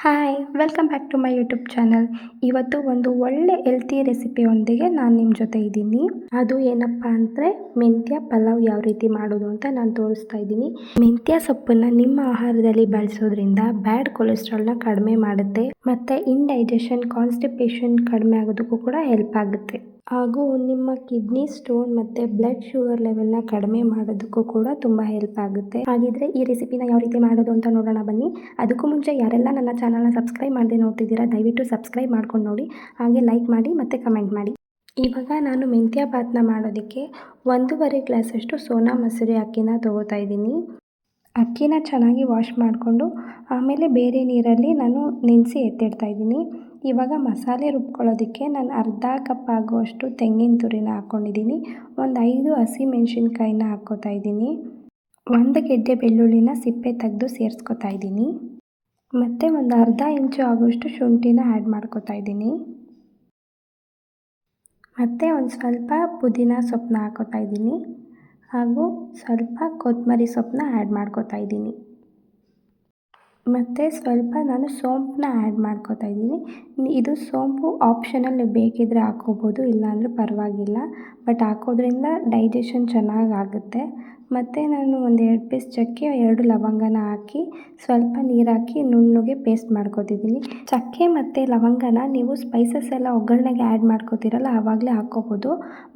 Hi welcome back to my YouTube channel. ಇವತ್ತು ಒಂದು ಒಳ್ಳೆ ಹೆಲ್ತಿ ರೆಸಿಪಿಯೊಂದಿಗೆ ನಾನು ನಿಮ್ಮ ಜೊತೆ ಇದ್ದೀನಿ. ಅದು ಏನಪ್ಪ ಅಂದರೆ ಮೆಂತ್ಯ ಪಲಾವ್ ಯಾವ ರೀತಿ ಮಾಡೋದು ಅಂತ ನಾನು ತೋರಿಸ್ತಾ ಇದ್ದೀನಿ. ಮೆಂತ್ಯ ಸೊಪ್ಪನ್ನು ನಿಮ್ಮ ಆಹಾರದಲ್ಲಿ ಬಳಸೋದ್ರಿಂದ ಬ್ಯಾಡ್ ಕೊಲೆಸ್ಟ್ರಾಲ್ನ ಕಡಿಮೆ ಮಾಡುತ್ತೆ ಮತ್ತು ಇಂಡೈಜೆಷನ್ ಕಾನ್ಸ್ಟಿಪೇಷನ್ ಕಡಿಮೆ ಆಗೋದಕ್ಕೂ ಕೂಡ ಹೆಲ್ಪ್ ಆಗುತ್ತೆ. ಹಾಗೂ ನಿಮ್ಮ ಕಿಡ್ನಿ ಸ್ಟೋನ್ ಮತ್ತು ಬ್ಲಡ್ ಶುಗರ್ ಲೆವೆಲ್ನ ಕಡಿಮೆ ಮಾಡೋದಕ್ಕೂ ಕೂಡ ತುಂಬ ಹೆಲ್ಪ್ ಆಗುತ್ತೆ. ಹಾಗಿದ್ರೆ ಈ ರೆಸಿಪಿನ ಯಾವ ರೀತಿ ಮಾಡೋದು ಅಂತ ನೋಡೋಣ ಬನ್ನಿ. ಅದಕ್ಕೂ ಮುಂಚೆ ಯಾರೆಲ್ಲ ನನ್ನ ಚಾನಲ್ನ ಸಬ್ಸ್ಕ್ರೈಬ್ ಮಾಡದೆ ನೋಡ್ತಿದ್ದೀರಾ ದಯವಿಟ್ಟು ಸಬ್ಸ್ಕ್ರೈಬ್ ಮಾಡ್ಕೊಂಡು ನೋಡಿ, ಹಾಗೆ ಲೈಕ್ ಮಾಡಿ ಮತ್ತು ಕಮೆಂಟ್ ಮಾಡಿ. ಇವಾಗ ನಾನು ಮೆಂತ್ಯ ಭಾತ್ನ ಮಾಡೋದಕ್ಕೆ 1.5 ಗ್ಲಾಸಷ್ಟು ಸೋನಾ ಮಸೂರಿ ಅಕ್ಕಿನ ತೊಗೋತಾ ಇದ್ದೀನಿ. ಅಕ್ಕಿನ ಚೆನ್ನಾಗಿ ವಾಶ್ ಮಾಡಿಕೊಂಡು ಆಮೇಲೆ ಬೇರೆ ನೀರಲ್ಲಿ ನಾನು ನೆನೆಸಿ ಎತ್ತಿಡ್ತಾ ಇದ್ದೀನಿ. ಇವಾಗ ಮಸಾಲೆ ರುಬ್ಕೊಳ್ಳೋದಕ್ಕೆ ನಾನು ಅರ್ಧ ಕಪ್ ಆಗುವಷ್ಟು ತೆಂಗಿನ ತುರಿನ ಹಾಕ್ಕೊಂಡಿದ್ದೀನಿ. ಒಂದು 5 ಹಸಿಮೆಣ್ಸಿನ್ಕಾಯಿನ ಹಾಕ್ಕೋತಾ ಇದ್ದೀನಿ. 1 ಗೆಡ್ಡೆ ಬೆಳ್ಳುಳ್ಳಿನ ಸಿಪ್ಪೆ ತೆಗೆದು ಸೇರಿಸ್ಕೊತಾ ಇದ್ದೀನಿ. ಮತ್ತು ಒಂದು ಅರ್ಧ ಇಂಚು ಆಗುವಷ್ಟು ಶುಂಠಿನ ಆ್ಯಡ್ ಮಾಡ್ಕೋತಾ ಇದ್ದೀನಿ. ಮತ್ತು ಒಂದು ಸ್ವಲ್ಪ ಪುದೀನ ಸೊಪ್ಪನ್ನ ಹಾಕ್ಕೋತಾ ಇದ್ದೀನಿ. ಹಾಗೂ ಸ್ವಲ್ಪ ಕೊತ್ತಂಬರಿ ಸೊಪ್ಪನ್ನ ಆ್ಯಡ್ ಮಾಡ್ಕೋತಾ ಇದ್ದೀನಿ. ಮತ್ತು ಸ್ವಲ್ಪ ನಾನು ಸೋಂಪನ್ನ ಆ್ಯಡ್ ಮಾಡ್ಕೋತಾ ಇದ್ದೀನಿ. ಇದು ಸೋಂಪು ಆಪ್ಷನಲ್, ನೀವು ಬೇಕಿದ್ದರೆ ಹಾಕ್ಕೋಬೋದು, ಇಲ್ಲಾಂದರೆ ಪರವಾಗಿಲ್ಲ. ಬಟ್ ಹಾಕೋದ್ರಿಂದ ಡೈಜೆಷನ್ ಚೆನ್ನಾಗಾಗುತ್ತೆ. ಮತ್ತು ನಾನು ಒಂದು 2 ಪೀಸ್ ಚಕ್ಕೆ 2 ಲವಂಗನ ಹಾಕಿ ಸ್ವಲ್ಪ ನೀರು ಹಾಕಿ ನುಣ್ಣಗೆ ಪೇಸ್ಟ್ ಮಾಡ್ಕೊತಿದ್ದೀನಿ. ಚಕ್ಕೆ ಮತ್ತು ಲವಂಗನ ನೀವು ಸ್ಪೈಸಸ್ ಎಲ್ಲ ಒಗ್ಗರಣೆಗೆ ಆ್ಯಡ್ ಮಾಡ್ಕೋತೀರಲ್ಲ ಆವಾಗಲೇ ಹಾಕ್ಕೋಬೋದು.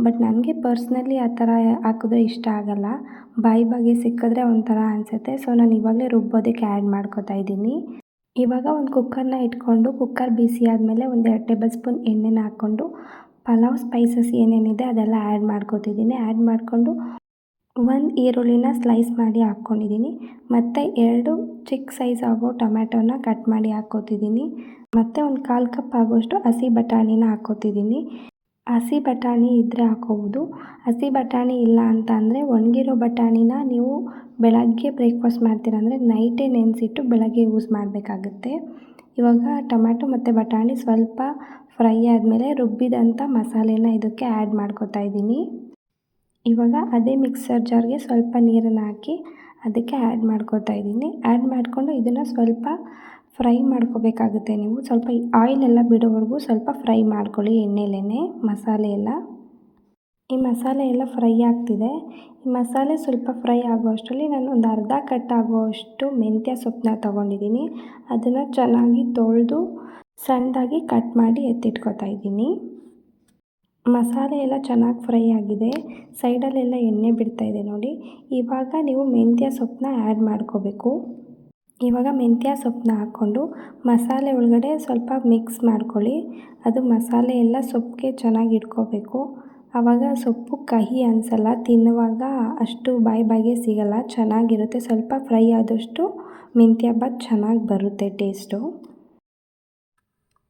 ಬಟ್ ನನಗೆ ಪರ್ಸ್ನಲಿ ಆ ಥರ ಹಾಕಿದ್ರೆ ಇಷ್ಟ ಆಗಲ್ಲ, ಬಾಯಿಗೆ ಸಿಕ್ಕಿದ್ರೆ ಒಂಥರ ಅನಿಸುತ್ತೆ. ಸೊ ನಾನು ಇವಾಗಲೇ ರುಬ್ಬೋದಕ್ಕೆ ಆ್ಯಡ್ ಮಾಡ್ಕೋತಾ ಇದ್ದೀನಿ. ಇವಾಗ ಒಂದು ಕುಕ್ಕರ್ನ ಇಟ್ಕೊಂಡು ಕುಕ್ಕರ್ ಬಿಸಿ ಆದಮೇಲೆ ಒಂದು 2 ಟೇಬಲ್ ಸ್ಪೂನ್ ಎಣ್ಣೆನ ಹಾಕ್ಕೊಂಡು ಪಲಾವ್ ಸ್ಪೈಸಸ್ ಏನೇನಿದೆ ಅದೆಲ್ಲ ಆ್ಯಡ್ ಮಾಡ್ಕೋತಿದ್ದೀನಿ. ಆ್ಯಡ್ ಮಾಡಿಕೊಂಡು 1 ಈರುಳ್ಳಿನ ಸ್ಲೈಸ್ ಮಾಡಿ ಹಾಕ್ಕೊಂಡಿದ್ದೀನಿ. ಮತ್ತು 2 ಚಿಕ್ಕ ಸೈಜ್ ಆಗೋ ಟೊಮ್ಯಾಟೋನ ಕಟ್ ಮಾಡಿ ಹಾಕ್ಕೋತಿದ್ದೀನಿ. ಮತ್ತು ಒಂದು 1/4 ಕಪ್ ಆಗೋಷ್ಟು ಹಸಿ ಬಟಾಣಿನ ಹಾಕ್ಕೋತಿದ್ದೀನಿ. ಹಸಿ ಬಟಾಣಿ ಇದ್ದರೆ ಹಾಕ್ಕೋಬೋದು, ಹಸಿ ಬಟಾಣಿ ಇಲ್ಲ ಅಂತ ಅಂದರೆ ಒಣಗಿರೋ ಬಟಾಣಿನ ನೀವು ಬೆಳಗ್ಗೆ ಬ್ರೇಕ್ಫಾಸ್ಟ್ ಮಾಡ್ತೀರ ಅಂದರೆ ನೈಟೇ ನೆನೆಸಿಟ್ಟು ಬೆಳಗ್ಗೆ ಯೂಸ್ ಮಾಡಬೇಕಾಗುತ್ತೆ. ಇವಾಗ ಟೊಮ್ಯಾಟೊ ಮತ್ತು ಬಟಾಣಿ ಸ್ವಲ್ಪ ಫ್ರೈ ಆದಮೇಲೆ ರುಬ್ಬಿದಂಥ ಮಸಾಲೆನ ಇದಕ್ಕೆ ಆ್ಯಡ್ ಮಾಡ್ಕೋತಾ ಇದ್ದೀನಿ. ಇವಾಗ ಅದೇ ಮಿಕ್ಸರ್ ಜಾರ್ಗೆ ಸ್ವಲ್ಪ ನೀರನ್ನು ಹಾಕಿ ಅದಕ್ಕೆ ಆ್ಯಡ್ ಮಾಡ್ಕೋತಾ ಇದ್ದೀನಿ. ಆ್ಯಡ್ ಮಾಡಿಕೊಂಡು ಇದನ್ನು ಸ್ವಲ್ಪ ಫ್ರೈ ಮಾಡ್ಕೋಬೇಕಾಗುತ್ತೆ. ನೀವು ಸ್ವಲ್ಪ ಆಯಿಲೆಲ್ಲ ಬಿಡೋವರೆಗೂ ಸ್ವಲ್ಪ ಫ್ರೈ ಮಾಡ್ಕೊಳ್ಳಿ ಎಣ್ಣೆಲೇ ಮಸಾಲೆ ಎಲ್ಲ. ಈ ಮಸಾಲೆ ಎಲ್ಲ ಫ್ರೈ ಆಗ್ತಿದೆ. ಈ ಮಸಾಲೆ ಸ್ವಲ್ಪ ಫ್ರೈ ಆಗೋ ಅಷ್ಟರಲ್ಲಿ ನಾನು ಒಂದು ಅರ್ಧ ಕಟ್ ಆಗುವಷ್ಟು ಮೆಂತ್ಯ ಸೊಪ್ಪನ್ನ ತೊಗೊಂಡಿದ್ದೀನಿ. ಅದನ್ನು ಚೆನ್ನಾಗಿ ತೊಳೆದು ಸಣ್ಣದಾಗಿ ಕಟ್ ಮಾಡಿ ಎತ್ತಿಟ್ಕೊತಾ ಇದ್ದೀನಿ. ಮಸಾಲೆ ಎಲ್ಲ ಚೆನ್ನಾಗಿ ಫ್ರೈ ಆಗಿದೆ, ಸೈಡಲ್ಲೆಲ್ಲ ಎಣ್ಣೆ ಬಿಡ್ತಾಯಿದೆ ನೋಡಿ. ಇವಾಗ ನೀವು ಮೆಂತ್ಯ ಸೊಪ್ಪನ್ನ ಆ್ಯಡ್ ಮಾಡ್ಕೋಬೇಕು. ಇವಾಗ ಮೆಂತ್ಯ ಸೊಪ್ಪನ್ನ ಹಾಕ್ಕೊಂಡು ಮಸಾಲೆ ಒಳಗಡೆ ಸ್ವಲ್ಪ ಮಿಕ್ಸ್ ಮಾಡ್ಕೊಳ್ಳಿ. ಅದು ಮಸಾಲೆ ಎಲ್ಲ ಸೊಪ್ಪಿಗೆ ಚೆನ್ನಾಗಿ ಇಟ್ಕೋಬೇಕು. ಆವಾಗ ಸೊಪ್ಪು ಕಹಿ ಅನಿಸಲ್ಲ, ತಿನ್ನುವಾಗ ಅಷ್ಟು ಬಾಯಿಗೆ ಸಿಗಲ್ಲ, ಚೆನ್ನಾಗಿರುತ್ತೆ. ಸ್ವಲ್ಪ ಫ್ರೈ ಆದಷ್ಟು ಮೆಂತ್ಯ ಭಾತ್ ಚೆನ್ನಾಗಿ ಬರುತ್ತೆ ಟೇಸ್ಟು.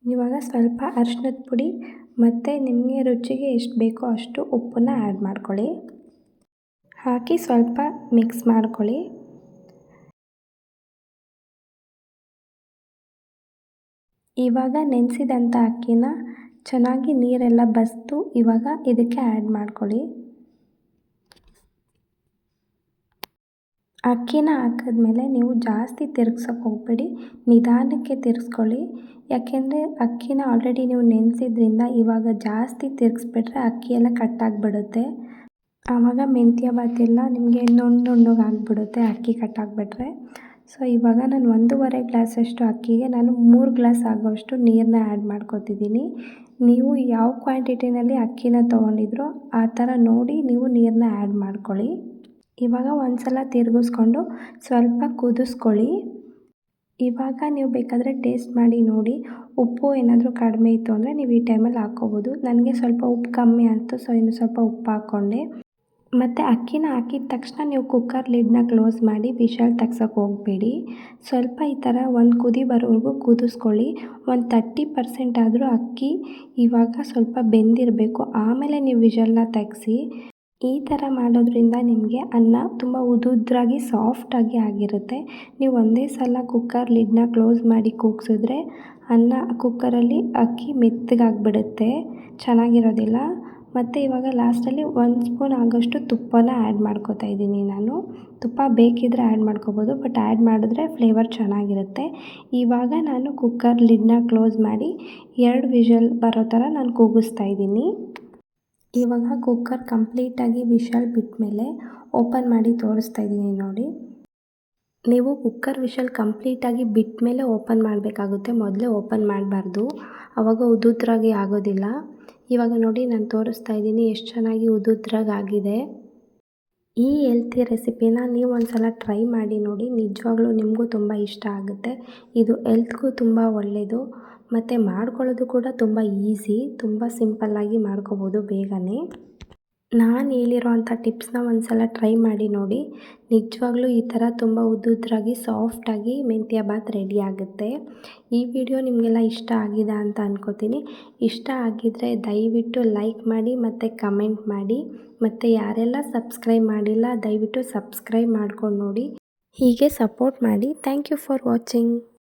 ಇವಾಗ ಸ್ವಲ್ಪ ಅರಿಶಿನದ ಪುಡಿ ಮತ್ತು ನಿಮಗೆ ರುಚಿಗೆ ಎಷ್ಟು ಬೇಕೋ ಅಷ್ಟು ಉಪ್ಪನ್ನ ಆ್ಯಡ್ ಮಾಡ್ಕೊಳ್ಳಿ. ಹಾಕಿ ಸ್ವಲ್ಪ ಮಿಕ್ಸ್ ಮಾಡ್ಕೊಳ್ಳಿ. ಇವಾಗ ನೆನೆಸಿದಂಥ ಅಕ್ಕಿನ ಚೆನ್ನಾಗಿ ನೀರೆಲ್ಲ ಬಸಿದು ಇವಾಗ ಇದಕ್ಕೆ ಆ್ಯಡ್ ಮಾಡ್ಕೊಳ್ಳಿ. ಅಕ್ಕಿನ ಹಾಕಿದ್ಮೇಲೆ ನೀವು ಜಾಸ್ತಿ ತಿರುಗ್ಸೋಕೆ ಹೋಗಬೇಡಿ, ನಿಧಾನಕ್ಕೆ ತಿರ್ಗಿಸ್ಕೊಳ್ಳಿ. ಯಾಕೆಂದರೆ ಅಕ್ಕಿನ ಆಲ್ರೆಡಿ ನೀವು ನೆನೆಸಿದ್ರಿಂದ ಇವಾಗ ಜಾಸ್ತಿ ತಿರುಗಿಸ್ಬಿಟ್ರೆ ಅಕ್ಕಿ ಎಲ್ಲ ಕಟ್ಟಾಗಿಬಿಡುತ್ತೆ. ಆವಾಗ ಮೆಂತ್ಯ ಭಾತ್ ಎಲ್ಲ ನಿಮಗೆ ನುಣ್ಣಗೆ ಆಗಿಬಿಡುತ್ತೆ ಅಕ್ಕಿ ಕಟ್ಟಾಗಿಬಿಟ್ರೆ. ಸೊ ಇವಾಗ ನಾನು 1.5 ಗ್ಲಾಸಷ್ಟು ಅಕ್ಕಿಗೆ ನಾನು 3 ಗ್ಲಾಸ್ ಆಗೋಷ್ಟು ನೀರನ್ನ ಆ್ಯಡ್ ಮಾಡ್ಕೊತಿದ್ದೀನಿ. ನೀವು ಯಾವ ಕ್ವಾಂಟಿಟಿನಲ್ಲಿ ಅಕ್ಕಿನ ತೊಗೊಂಡಿದ್ರೋ ಆ ಥರ ನೋಡಿ ನೀವು ನೀರನ್ನ ಆ್ಯಡ್ ಮಾಡ್ಕೊಳ್ಳಿ. ಇವಾಗ ಒಂದು ಸಲ ತಿರುಗಿಸ್ಕೊಂಡು ಸ್ವಲ್ಪ ಕುದಿಸ್ಕೊಳ್ಳಿ. ಇವಾಗ ನೀವು ಬೇಕಾದರೆ ಟೇಸ್ಟ್ ಮಾಡಿ ನೋಡಿ, ಉಪ್ಪು ಏನಾದರೂ ಕಡಿಮೆ ಇತ್ತು ಅಂದರೆ ನೀವು ಈ ಟೈಮಲ್ಲಿ ಹಾಕ್ಕೋಬೋದು. ನನಗೆ ಸ್ವಲ್ಪ ಉಪ್ಪು ಕಮ್ಮಿ ಆಯಿತು, ಸೊ ಇನ್ನು ಸ್ವಲ್ಪ ಉಪ್ಪು ಹಾಕ್ಕೊಂಡೆ. ಮತ್ತು ಅಕ್ಕಿನ ಹಾಕಿದ ತಕ್ಷಣ ನೀವು ಕುಕ್ಕರ್ ಲಿಡ್ನ ಕ್ಲೋಸ್ ಮಾಡಿ ವಿಷಲ್ ತೆಗ್ಸೋಕೆ ಹೋಗಬೇಡಿ. ಸ್ವಲ್ಪ ಈ ಥರ ಒಂದು ಕುದಿ ಬರೋವರೆಗೂ ಕುದಿಸ್ಕೊಳ್ಳಿ. ಒಂದು 30% ಆದರೂ ಅಕ್ಕಿ ಇವಾಗ ಸ್ವಲ್ಪ ಬೆಂದಿರಬೇಕು, ಆಮೇಲೆ ನೀವು ವಿಷಲ್ನ ತೆಗೆಸಿ. ಈ ಥರ ಮಾಡೋದ್ರಿಂದ ನಿಮಗೆ ಅನ್ನ ತುಂಬ ಉದುದ್ರಾಗಿ ಸಾಫ್ಟಾಗಿ ಆಗಿರುತ್ತೆ. ನೀವು ಒಂದೇ ಸಲ ಕುಕ್ಕರ್ ಲಿಡ್ನ ಕ್ಲೋಸ್ ಮಾಡಿ ಕೂಗಿಸಿದ್ರೆ ಅನ್ನ ಕುಕ್ಕರಲ್ಲಿ ಅಕ್ಕಿ ಮೆತ್ತಗಾಗಿಬಿಡುತ್ತೆ, ಚೆನ್ನಾಗಿರೋದಿಲ್ಲ. ಮತ್ತು ಇವಾಗ ಲಾಸ್ಟಲ್ಲಿ 1 ಸ್ಪೂನ್ ಆಗೋಷ್ಟು ತುಪ್ಪನ ಆ್ಯಡ್ ಮಾಡ್ಕೋತಾ ಇದ್ದೀನಿ ನಾನು. ತುಪ್ಪ ಬೇಕಿದ್ದರೆ ಆ್ಯಡ್ ಮಾಡ್ಕೋಬೋದು, ಬಟ್ ಆ್ಯಡ್ ಮಾಡಿದ್ರೆ ಫ್ಲೇವರ್ ಚೆನ್ನಾಗಿರುತ್ತೆ. ಇವಾಗ ನಾನು ಕುಕ್ಕರ್ ಲಿಡ್ನ ಕ್ಲೋಸ್ ಮಾಡಿ 2 ವಿಷಲ್ ಬರೋ ಥರ ನಾನು ಕೂಗಿಸ್ತಾ ಇದ್ದೀನಿ. ಇವಾಗ ಕುಕ್ಕರ್ ಕಂಪ್ಲೀಟಾಗಿ ವಿಷಲ್ ಬಿಟ್ಟಮೇಲೆ ಓಪನ್ ಮಾಡಿ ತೋರಿಸ್ತಾ ಇದ್ದೀನಿ ನೋಡಿ. ನೀವು ಕುಕ್ಕರ್ ವಿಷಲ್ ಕಂಪ್ಲೀಟಾಗಿ ಬಿಟ್ಟ ಮೇಲೆ ಓಪನ್ ಮಾಡಬೇಕಾಗುತ್ತೆ, ಮೊದಲೇ ಓಪನ್ ಮಾಡಬಾರ್ದು, ಆವಾಗ ಉದುದ್ರಾಗಿ ಆಗೋದಿಲ್ಲ. ಇವಾಗ ನೋಡಿ ನಾನು ತೋರಿಸ್ತಾ ಇದ್ದೀನಿ ಎಷ್ಟು ಚೆನ್ನಾಗಿ ಉದುದ್ರಾಗಾಗಿದೆ. ಈ ಹೆಲ್ತಿ ರೆಸಿಪಿನ ನೀವು ಒಂದ್ಸಲ ಟ್ರೈ ಮಾಡಿ ನೋಡಿ, ನಿಜವಾಗ್ಲೂ ನಿಮಗೂ ತುಂಬ ಇಷ್ಟ ಆಗುತ್ತೆ. ಇದು ಹೆಲ್ತ್ಗೂ ತುಂಬ ಒಳ್ಳೆಯದು ಮತ್ತು ಮಾಡ್ಕೊಳ್ಳೋದು ಕೂಡ ತುಂಬ ಈಸಿ, ತುಂಬ ಸಿಂಪಲ್ಲಾಗಿ ಮಾಡ್ಕೋಬೋದು ಬೇಗನೆ. ನಾನು ಹೇಳಿರೋವಂಥ ಟಿಪ್ಸ್ನ ಒಂದ್ಸಲ ಟ್ರೈ ಮಾಡಿ ನೋಡಿ, ನಿಜವಾಗ್ಲೂ ಈ ಥರ ತುಂಬ ಉದ್ದುದ್ರಾಗಿ ಸಾಫ್ಟಾಗಿ ಮೆಂತ್ಯ ಬಾತ್ ರೆಡಿ ಆಗುತ್ತೆ. ಈ ವಿಡಿಯೋ ನಿಮಗೆಲ್ಲ ಇಷ್ಟ ಆಗಿದೆ ಅಂತ ಅನ್ಕೋತೀನಿ. ಇಷ್ಟ ಆಗಿದ್ದರೆ ದಯವಿಟ್ಟು ಲೈಕ್ ಮಾಡಿ ಮತ್ತು ಕಮೆಂಟ್ ಮಾಡಿ, ಮತ್ತು ಯಾರೆಲ್ಲ ಸಬ್ಸ್ಕ್ರೈಬ್ ಮಾಡಿಲ್ಲ ದಯವಿಟ್ಟು ಸಬ್ಸ್ಕ್ರೈಬ್ ಮಾಡ್ಕೊಂಡು ನೋಡಿ. ಹೀಗೆ ಸಪೋರ್ಟ್ ಮಾಡಿ. Thank you for watching.